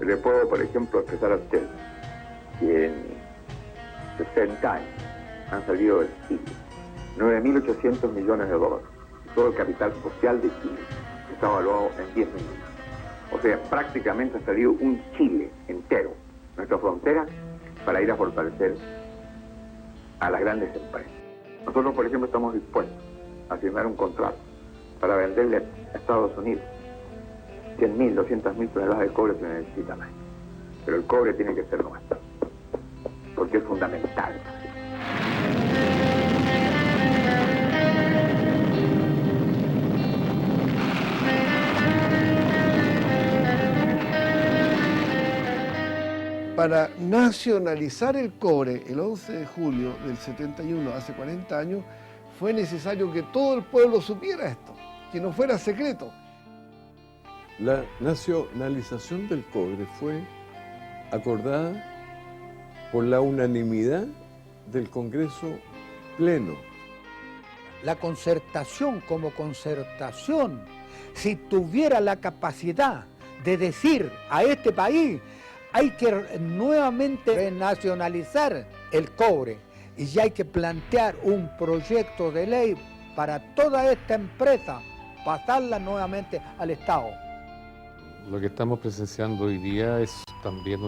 Le puedo, por ejemplo, expresar a usted que en 60 años han salido del Chile 9.800 millones de dólares. Todo el capital social de Chile está evaluado en 10 millones. O sea, prácticamente ha salido un Chile entero, nuestra frontera, para ir a fortalecer a las grandes empresas. Nosotros, por ejemplo, estamos dispuestos a firmar un contrato para venderle a Estados Unidos 100.000, 200.000 toneladas de cobre que necesitan ahí. Pero el cobre tiene que ser nuestro, porque es fundamental. Para nacionalizar el cobre el 11 de julio del 71, hace 40 años, fue necesario que todo el pueblo supiera esto, que no fuera secreto. La nacionalización del cobre fue acordada por la unanimidad del Congreso Pleno. La concertación como concertación, si tuviera la capacidad de decir a este país, hay que nuevamente renacionalizar el cobre y ya hay que plantear un proyecto de ley para toda esta empresa, pasarla nuevamente al Estado. Lo que estamos presenciando hoy día es también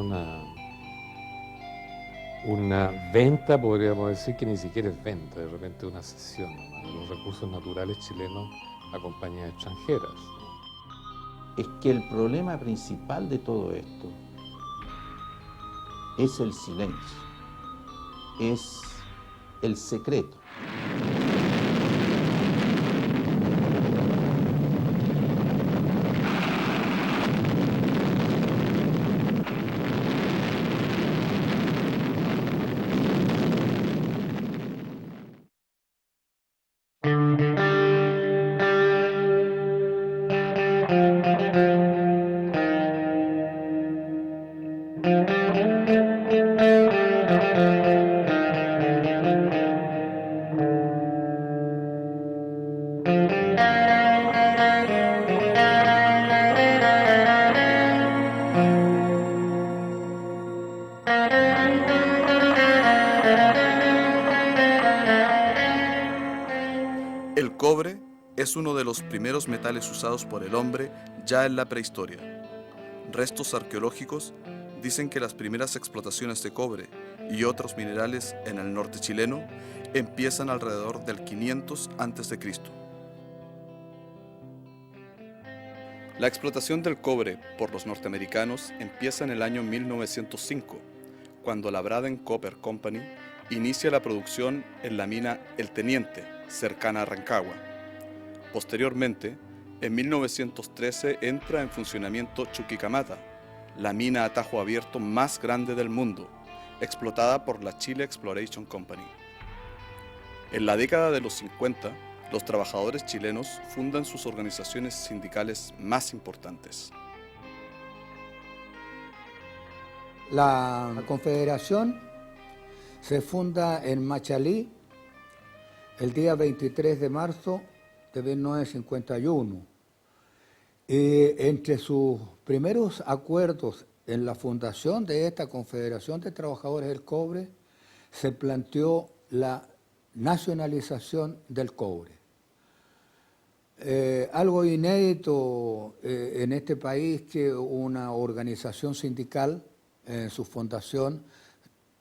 una venta, podríamos decir, que ni siquiera es venta, de repente una cesión de los recursos naturales chilenos a compañías extranjeras. Es que el problema principal de todo esto es el silencio, es el secreto. El cobre es uno de los primeros metales usados por el hombre ya en la prehistoria. Restos arqueológicos dicen que las primeras explotaciones de cobre y otros minerales en el norte chileno empiezan alrededor del 500 a.C. La explotación del cobre por los norteamericanos empieza en el año 1905, cuando la Braden Copper Company inicia la producción en la mina El Teniente, cercana a Rancagua. Posteriormente, en 1913 entra en funcionamiento Chuquicamata, la mina a tajo abierto más grande del mundo, explotada por la Chile Exploration Company. En la década de los 50, los trabajadores chilenos fundan sus organizaciones sindicales más importantes. La Confederación se funda en Machalí el día 23 de marzo de 1951. Entre sus primeros acuerdos en la fundación de esta Confederación de Trabajadores del Cobre se planteó la nacionalización del cobre. Algo inédito en este país que una organización sindical en su fundación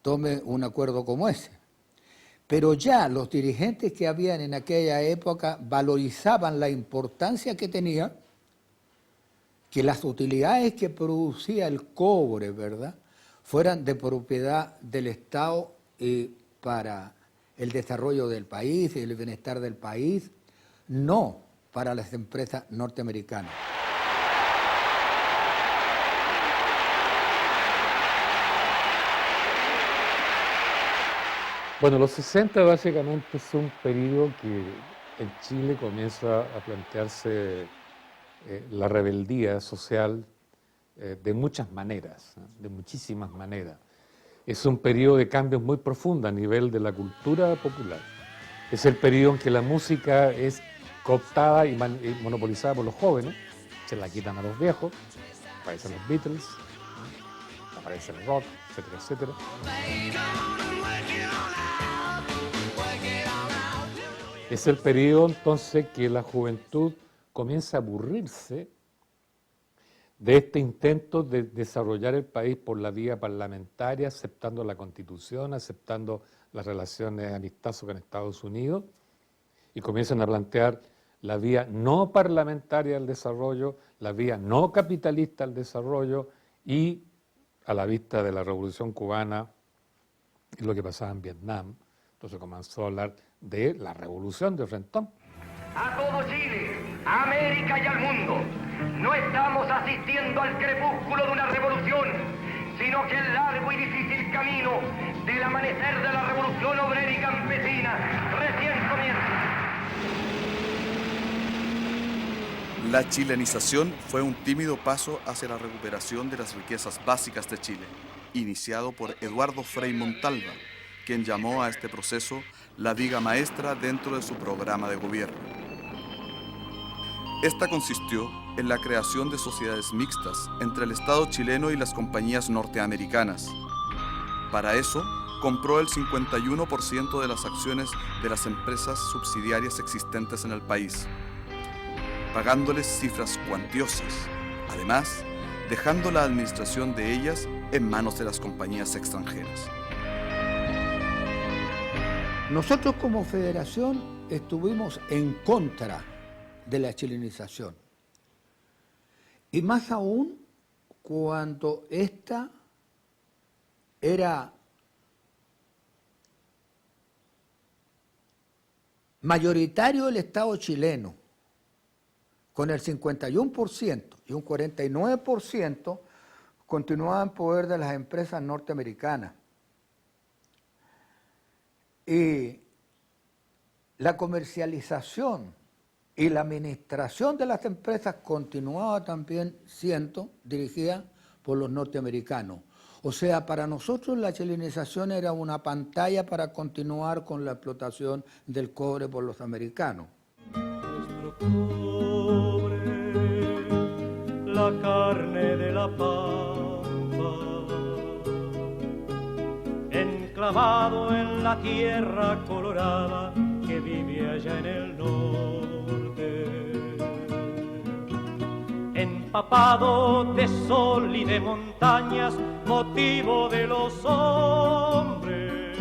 tome un acuerdo como ese. Pero ya los dirigentes que habían en aquella época valorizaban la importancia que tenía que las utilidades que producía el cobre, ¿verdad?, fueran de propiedad del Estado y para el desarrollo del país y el bienestar del país, no para las empresas norteamericanas. Bueno, los 60 básicamente es un periodo que en Chile comienza a plantearse la rebeldía social de muchas maneras, de muchísimas maneras. Es un periodo de cambios muy profundo a nivel de la cultura popular. Es el periodo en que la música es cooptada y monopolizada por los jóvenes, se la quitan a los viejos, parecen los Beatles, aparece el rock, etcétera, etcétera. Es el periodo entonces que la juventud comienza a aburrirse de este intento de desarrollar el país por la vía parlamentaria, aceptando la Constitución, aceptando las relaciones amistosas con Estados Unidos, y comienzan a plantear la vía no parlamentaria al desarrollo, la vía no capitalista al desarrollo, y a la vista de la Revolución Cubana y lo que pasaba en Vietnam, entonces comenzó a hablar de la revolución de Rentón. A todo Chile, a América y al mundo, no estamos asistiendo al crepúsculo de una revolución, sino que el largo y difícil camino del amanecer de la revolución obrera y campesina recién comienza. La chilenización fue un tímido paso hacia la recuperación de las riquezas básicas de Chile, iniciado por Eduardo Frei Montalva, quien llamó a este proceso la viga maestra dentro de su programa de gobierno. Esta consistió en la creación de sociedades mixtas entre el Estado chileno y las compañías norteamericanas. Para eso, compró el 51% de las acciones de las empresas subsidiarias existentes en el país, pagándoles cifras cuantiosas, además dejando la administración de ellas en manos de las compañías extranjeras. Nosotros como federación estuvimos en contra de la chilenización. Y más aún cuando esta era mayoritario el Estado chileno, con el 51%, y un 49% continuaba en poder de las empresas norteamericanas. Y la comercialización y la administración de las empresas continuaba también siendo dirigida por los norteamericanos. O sea, para nosotros la chilenización era una pantalla para continuar con la explotación del cobre por los americanos. Nuestro cobre, la carne de la pampa, enclavado en la tierra colorada que vive allá en el norte, empapado de sol y de montañas, motivo de los hombres,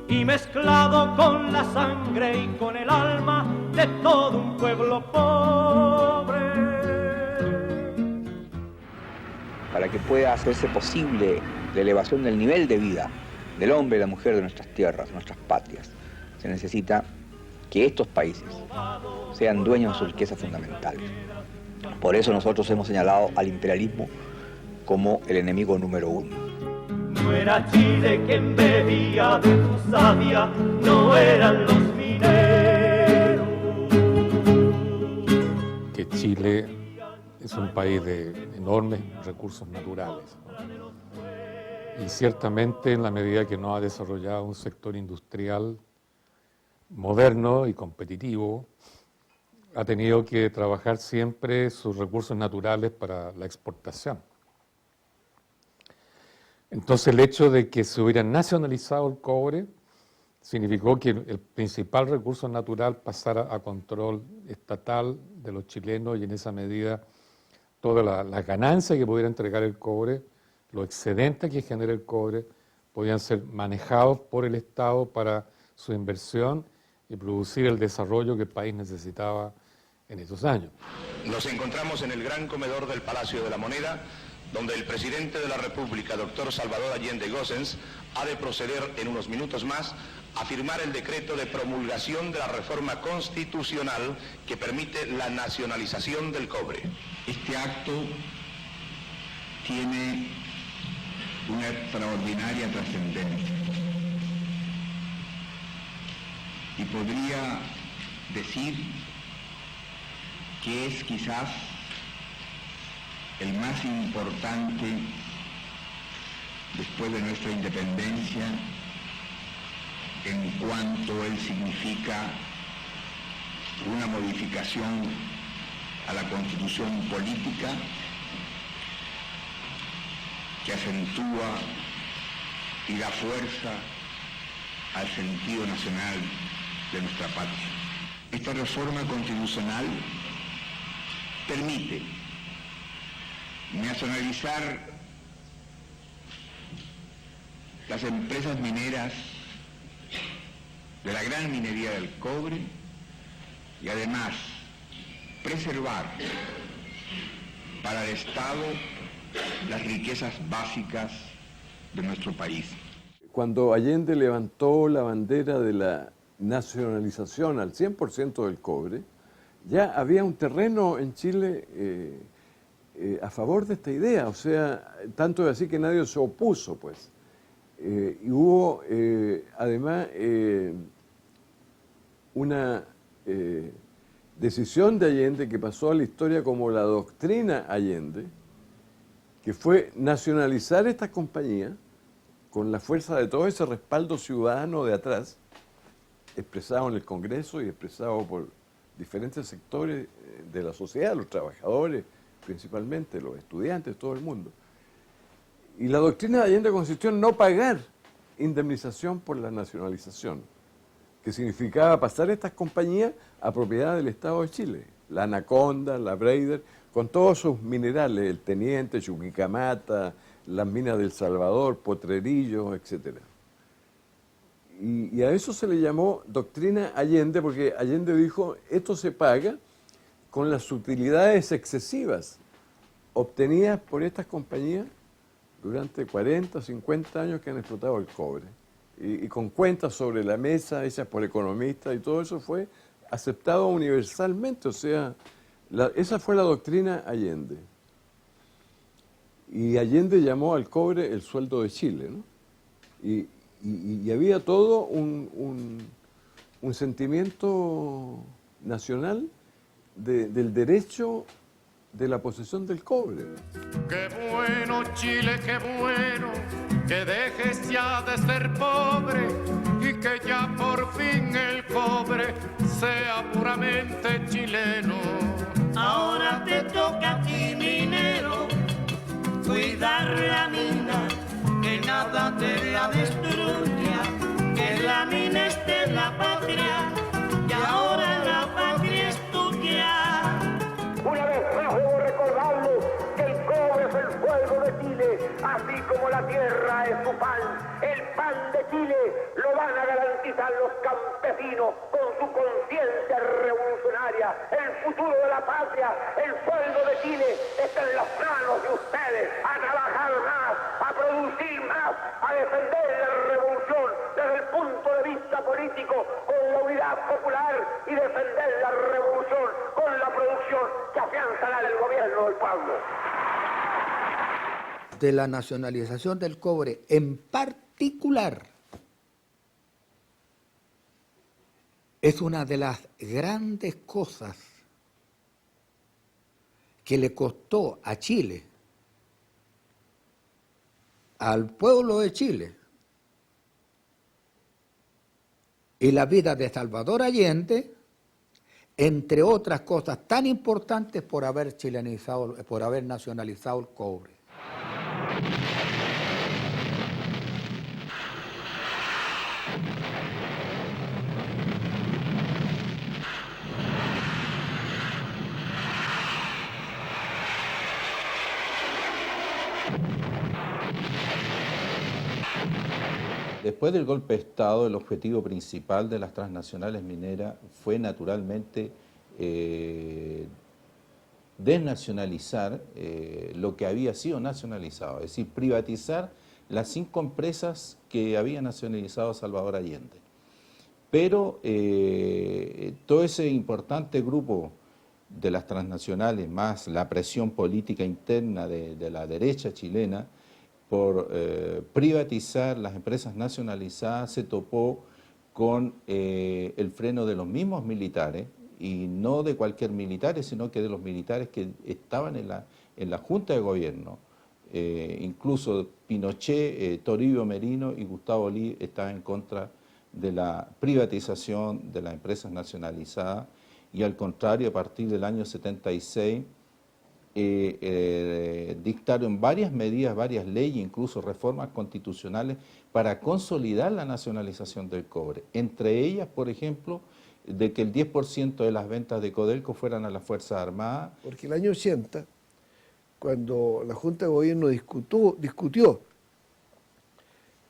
y mezclado con la sangre y con el alma de todo un pueblo pobre. Para que pueda hacerse posible la elevación del nivel de vida del hombre y la mujer de nuestras tierras, de nuestras patrias, se necesita que estos países sean dueños de sus riquezas fundamentales. Por eso nosotros hemos señalado al imperialismo como el enemigo número uno. No era Chile quien bebía de su savia, no eran los mineros. Que Chile es un país de enormes recursos naturales, ¿no? Y ciertamente en la medida que no ha desarrollado un sector industrial moderno y competitivo, ha tenido que trabajar siempre sus recursos naturales para la exportación. Entonces el hecho de que se hubiera nacionalizado el cobre significó que el principal recurso natural pasara a control estatal de los chilenos, y en esa medida todas las ganancias que pudiera entregar el cobre, los excedentes que genera el cobre, podían ser manejados por el Estado para su inversión y producir el desarrollo que el país necesitaba en esos años. Nos encontramos en el gran comedor del Palacio de la Moneda, donde el presidente de la República, doctor Salvador Allende Gossens, ha de proceder en unos minutos más a firmar el decreto de promulgación de la reforma constitucional que permite la nacionalización del cobre. Este acto tiene una extraordinaria trascendencia y podría decir que es quizás el más importante después de nuestra independencia en cuanto él significa una modificación a la Constitución política que acentúa y da fuerza al sentido nacional de nuestra patria. Esta reforma constitucional permite nacionalizar las empresas mineras de la gran minería del cobre y además preservar para el Estado las riquezas básicas de nuestro país. Cuando Allende levantó la bandera de la nacionalización al 100% del cobre, ya había un terreno en Chile a favor de esta idea, o sea, tanto es así que nadie se opuso, pues. Y hubo además una decisión de Allende que pasó a la historia como la doctrina Allende, que fue nacionalizar estas compañías con la fuerza de todo ese respaldo ciudadano de atrás, expresado en el Congreso y expresado por diferentes sectores de la sociedad, los trabajadores principalmente, los estudiantes, todo el mundo. Y la doctrina de Allende consistió en no pagar indemnización por la nacionalización, que significaba pasar estas compañías a propiedad del Estado de Chile, la Anaconda, la Breider, con todos sus minerales, el Teniente, Chuquicamata, las minas del Salvador, Potrerillos, etc. Y a eso se le llamó doctrina Allende, porque Allende dijo, esto se paga con las utilidades excesivas obtenidas por estas compañías durante 40, 50 años que han explotado el cobre. Y con cuentas sobre la mesa, hechas por economistas, y todo eso fue aceptado universalmente. O sea, esa fue la doctrina Allende. Y Allende llamó al cobre el sueldo de Chile, ¿no? Y había todo un sentimiento nacional del derecho de la posesión del cobre. Qué bueno, Chile, qué bueno, que dejes ya de ser pobre y que ya por fin el cobre sea puramente chileno. Ahora te toca a ti, minero, cuidar la mina, que nada te la destruya, que la mina es de la patria, y ahora la patria es tuya. Una vez más debo recordarles que el cobre es el fuego de Chile, así como la tierra es su pan. El pan de Chile lo van a garantizar los campesinos con su conciencia revolucionaria. El futuro de la patria, el fuego de Chile está en las manos de ustedes, a trabajar más, a producir más, a defender la revolución desde el punto de vista político, con la unidad popular y defender la revolución con la producción que afianzará el gobierno del pueblo. De la nacionalización del cobre en particular es una de las grandes cosas que le costó a Chile, al pueblo de Chile, y la vida de Salvador Allende, entre otras cosas tan importantes por haber nacionalizado el cobre. Después del golpe de Estado, el objetivo principal de las transnacionales mineras fue naturalmente desnacionalizar lo que había sido nacionalizado, es decir, privatizar las 5 empresas que había nacionalizado Salvador Allende. Pero todo ese importante grupo de las transnacionales, más la presión política interna de la derecha chilena, por privatizar las empresas nacionalizadas, se topó con el freno de los mismos militares, y no de cualquier militar, sino que de los militares que estaban en la Junta de Gobierno. Incluso Pinochet, Toribio Merino y Gustavo Lee estaban en contra de la privatización de las empresas nacionalizadas, y al contrario, a partir del año 76, dictaron varias medidas, varias leyes, incluso reformas constitucionales para consolidar la nacionalización del cobre. Entre ellas, por ejemplo, de que el 10% de las ventas de Codelco fueran a las Fuerzas Armadas. Porque el año 80, cuando la Junta de Gobierno discutió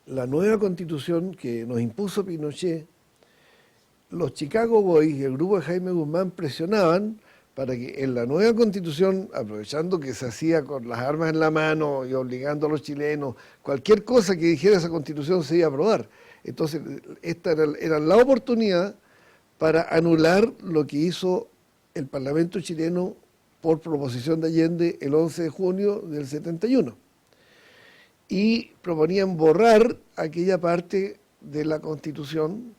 la nueva constitución que nos impuso Pinochet, los Chicago Boys y el grupo de Jaime Guzmán presionaban para que en la nueva constitución, aprovechando que se hacía con las armas en la mano y obligando a los chilenos, cualquier cosa que dijera esa constitución se iba a aprobar. Entonces, esta era la oportunidad para anular lo que hizo el Parlamento chileno por proposición de Allende el 11 de junio del 71. Y proponían borrar aquella parte de la Constitución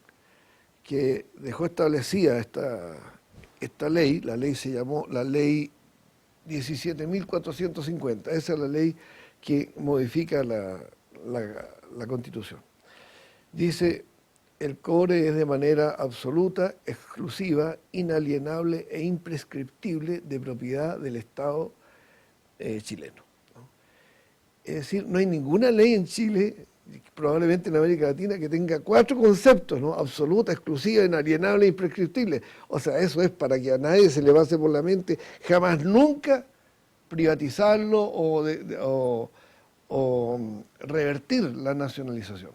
que dejó establecida esta ley. La ley se llamó la Ley 17.450. Esa es la ley que modifica la Constitución. Dice: el cobre es de manera absoluta, exclusiva, inalienable e imprescriptible de propiedad del Estado chileno, ¿no? Es decir, no hay ninguna ley en Chile, probablemente en América Latina, que tenga 4 conceptos, ¿no? Absoluta, exclusiva, inalienable e imprescriptible. O sea, eso es para que a nadie se le pase por la mente jamás nunca privatizarlo o revertir la nacionalización.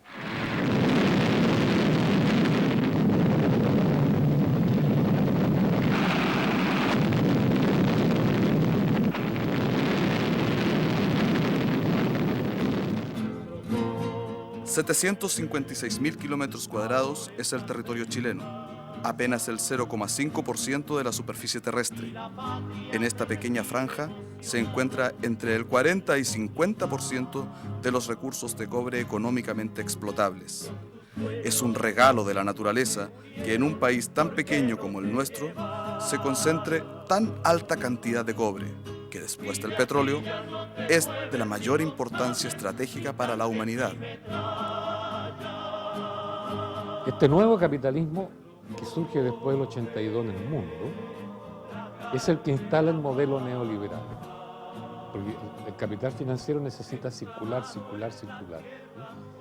$756.000 kilómetros cuadrados es el territorio chileno, apenas el 0,5% de la superficie terrestre. En esta pequeña franja se encuentra entre el 40 y 50% de los recursos de cobre económicamente explotables. Es un regalo de la naturaleza que en un país tan pequeño como el nuestro se concentre tan alta cantidad de cobre, que después del petróleo es de la mayor importancia estratégica para la humanidad. Este nuevo capitalismo que surge después del 82 en el mundo es el que instala el modelo neoliberal. Porque el capital financiero necesita circular.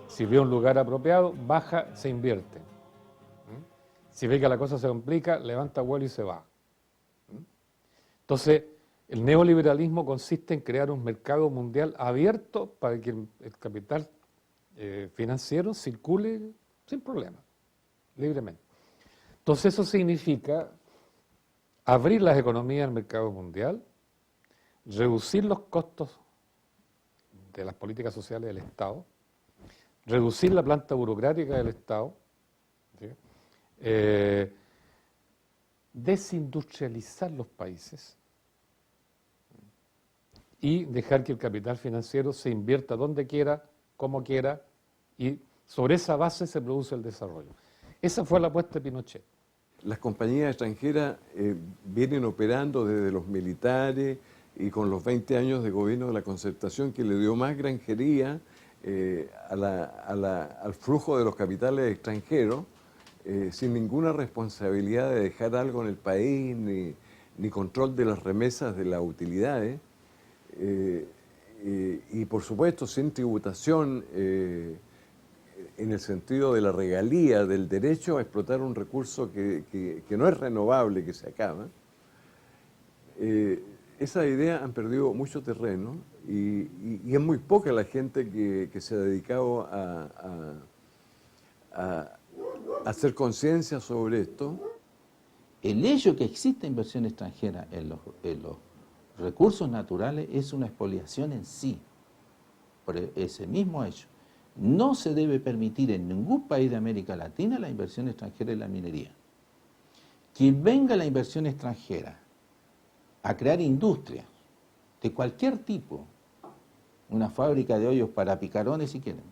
Si ve un lugar apropiado, baja, se invierte. Si ve que la cosa se complica, levanta vuelo y se va. Entonces, el neoliberalismo consiste en crear un mercado mundial abierto para que el capital financiero circule sin problema, libremente. Entonces eso significa abrir las economías al mercado mundial, reducir los costos de las políticas sociales del Estado, reducir la planta burocrática del Estado, ¿sí? Desindustrializar los países y dejar que el capital financiero se invierta donde quiera, como quiera, y sobre esa base se produce el desarrollo. Esa fue la apuesta de Pinochet. Las compañías extranjeras vienen operando desde los militares y con los 20 años de gobierno de la Concertación, que le dio más granjería al flujo de los capitales extranjeros, sin ninguna responsabilidad de dejar algo en el país, ni control de las remesas de las utilidades, y por supuesto sin tributación en el sentido de la regalía, del derecho a explotar un recurso que no es renovable, que se acaba. Esas ideas han perdido mucho terreno y es muy poca la gente que se ha dedicado a hacer conciencia sobre esto. El hecho que exista inversión extranjera en los recursos naturales es una expoliación en sí, por ese mismo hecho. No se debe permitir en ningún país de América Latina la inversión extranjera en la minería. Que venga la inversión extranjera a crear industrias de cualquier tipo, una fábrica de hoyos para picarones si quieren,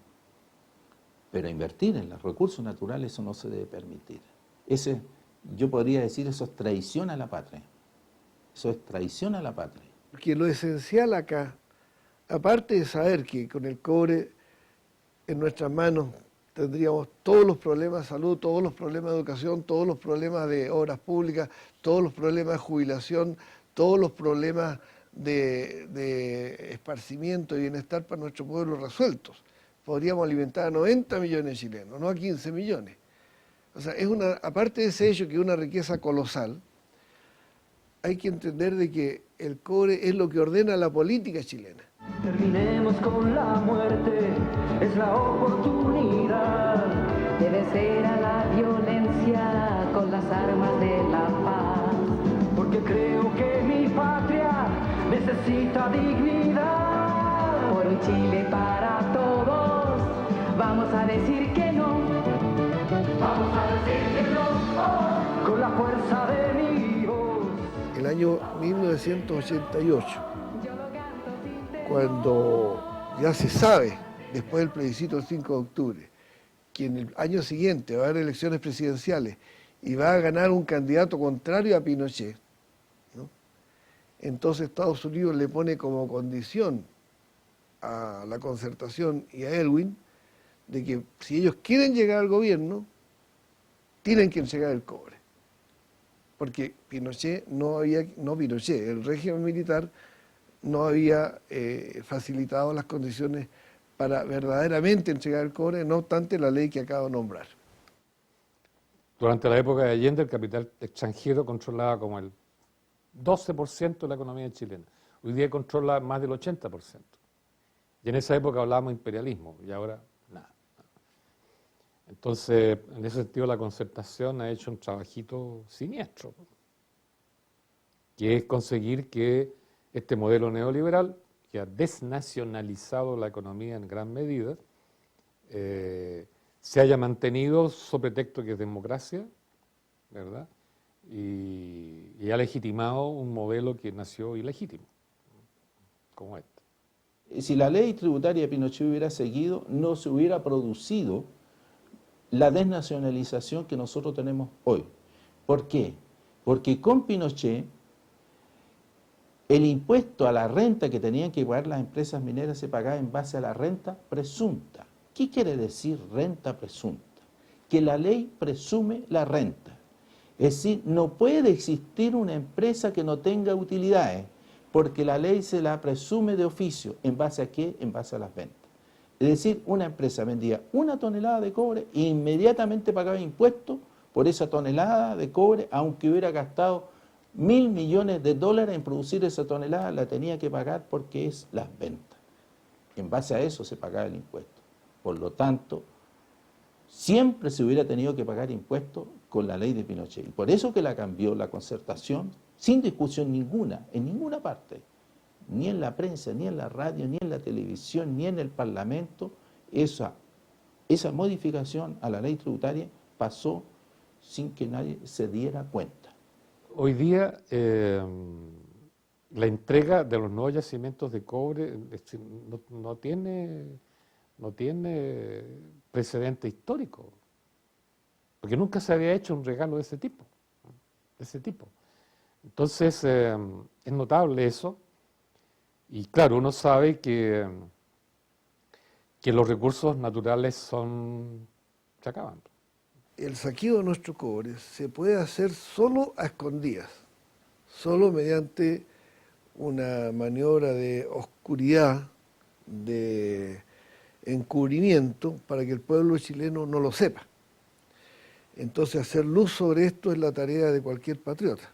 pero invertir en los recursos naturales, eso no se debe permitir. Yo podría decir, eso es traición a la patria. Eso es traición a la patria. Porque lo esencial acá, aparte de saber que con el cobre en nuestras manos tendríamos todos los problemas de salud, todos los problemas de educación, todos los problemas de obras públicas, todos los problemas de jubilación, todos los problemas de esparcimiento y bienestar para nuestro pueblo resueltos. Podríamos alimentar a 90 millones de chilenos, no a 15 millones. O sea, aparte de ese hecho que es una riqueza colosal, hay que entender de que el cobre es lo que ordena la política chilena. Terminemos con la muerte, es la oportunidad de vencer a la violencia con las armas de la paz. Porque creo que mi patria necesita dignidad. Por un Chile para todos, vamos a decir que no. Vamos a decir que no, oh, con la fuerza de mi voz. El año 1988, cuando ya se sabe, después del plebiscito del 5 de octubre, que en el año siguiente va a haber elecciones presidenciales y va a ganar un candidato contrario a Pinochet, ¿no? Entonces Estados Unidos le pone como condición a la Concertación y a Elwin de que si ellos quieren llegar al gobierno, tienen que entregar el cobre. Porque Pinochet el régimen militar no había facilitado las condiciones para verdaderamente entregar el cobre, no obstante la ley que acabo de nombrar. Durante la época de Allende, el capital extranjero controlaba como el 12% de la economía chilena. Hoy día controla más del 80%. Y en esa época hablábamos de imperialismo, y ahora nada. Entonces, en ese sentido, la Concertación ha hecho un trabajito siniestro, que es conseguir que este modelo neoliberal, que ha desnacionalizado la economía en gran medida, se haya mantenido sobre pretexto que es democracia, ¿verdad? Y ha legitimado un modelo que nació ilegítimo, como este. Si la ley tributaria de Pinochet hubiera seguido, no se hubiera producido la desnacionalización que nosotros tenemos hoy. ¿Por qué? Porque con Pinochet el impuesto a la renta que tenían que pagar las empresas mineras se pagaba en base a la renta presunta. ¿Qué quiere decir renta presunta? Que la ley presume la renta. Es decir, no puede existir una empresa que no tenga utilidades, porque la ley se la presume de oficio. ¿En base a qué? En base a las ventas. Es decir, una empresa vendía 1 tonelada de cobre e inmediatamente pagaba impuestos por esa tonelada de cobre, aunque hubiera gastado $1.000 millones en producir esa tonelada, la tenía que pagar porque es las ventas. En base a eso se pagaba el impuesto. Por lo tanto, siempre se hubiera tenido que pagar impuestos con la ley de Pinochet. Y por eso que la cambió la Concertación, sin discusión ninguna, en ninguna parte, ni en la prensa, ni en la radio, ni en la televisión, ni en el Parlamento, esa modificación a la ley tributaria pasó sin que nadie se diera cuenta. Hoy día la entrega de los nuevos yacimientos de cobre no tiene precedente histórico, porque nunca se había hecho un regalo de ese tipo. Entonces es notable eso, y claro, uno sabe que los recursos naturales se acaban. El saqueo de nuestro cobre se puede hacer solo a escondidas, solo mediante una maniobra de oscuridad, de encubrimiento, para que el pueblo chileno no lo sepa. Entonces, hacer luz sobre esto es la tarea de cualquier patriota.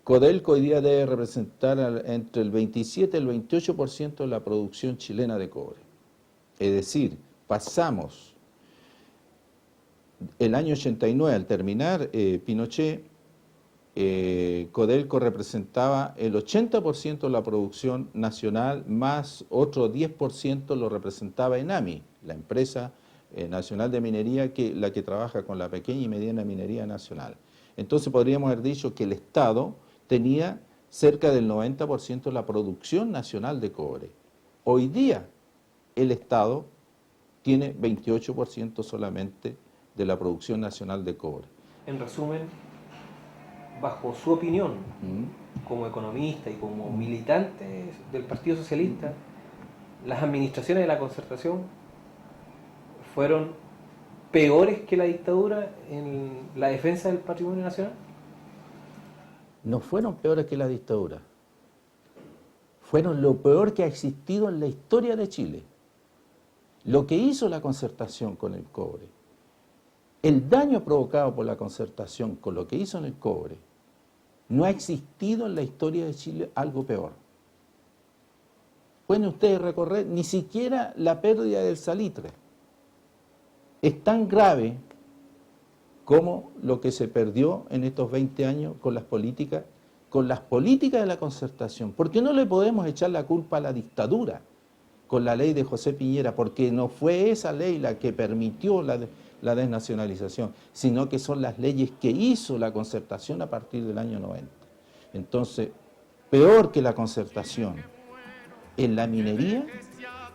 Codelco hoy día debe representar entre el 27 y el 28% de la producción chilena de cobre. Es decir, pasamos el año 89, al terminar Pinochet, Codelco representaba el 80% de la producción nacional, más otro 10% lo representaba ENAMI, la empresa nacional de minería, la que trabaja con la pequeña y mediana minería nacional. Entonces podríamos haber dicho que el Estado tenía cerca del 90% de la producción nacional de cobre. Hoy día el Estado tiene 28% solamente de la producción nacional de cobre. En resumen, bajo su opinión, como economista y como militante del Partido Socialista, las administraciones de la Concertación fueron peores que la dictadura en la defensa del patrimonio nacional. No fueron peores que la dictadura, fueron lo peor que ha existido en la historia de Chile. Lo que hizo la Concertación con el cobre, el daño provocado por la Concertación con lo que hizo en el cobre, no ha existido en la historia de Chile algo peor. Pueden ustedes recorrer ni siquiera la pérdida del salitre. Es tan grave como lo que se perdió en estos 20 años con las políticas de la Concertación. Porque no le podemos echar la culpa a la dictadura con la ley de José Piñera, porque no fue esa ley la que permitió la desnacionalización, sino que son las leyes que hizo la Concertación a partir del año 90. Entonces, peor que la Concertación en la minería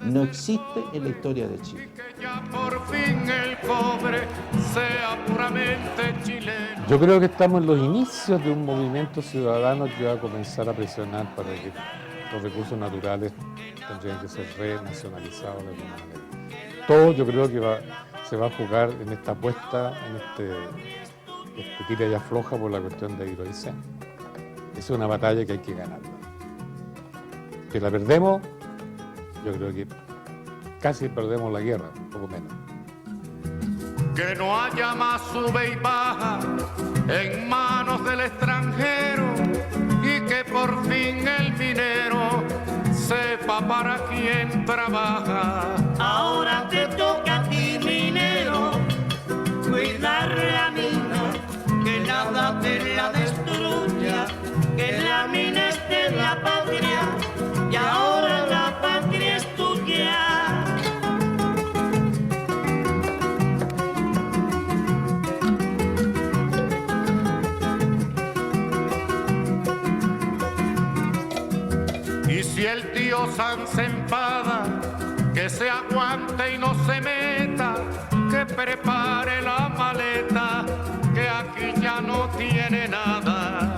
no existe en la historia de Chile. Yo creo que estamos en los inicios de un movimiento ciudadano que va a comenzar a presionar para que los recursos naturales tendrían que ser renacionalizados de alguna manera. Todo yo creo que se va a jugar en esta apuesta, en este tira y afloja por la cuestión de hidrolicén. Esa es una batalla que hay que ganarla. Que la perdemos, yo creo que casi perdemos la guerra, un poco menos. Que no haya más sube y baja en manos del extranjero y que por fin el minero sepa para quién trabaja. Ahora te toca a ti, minero, cuidar la mina, que nada te la destruya, que la mina es de la patria y ahora la patria es tuya. Y si el tío San se enfada, que se aguante y no se meta, que prepare la maleta, que aquí ya no tiene nada.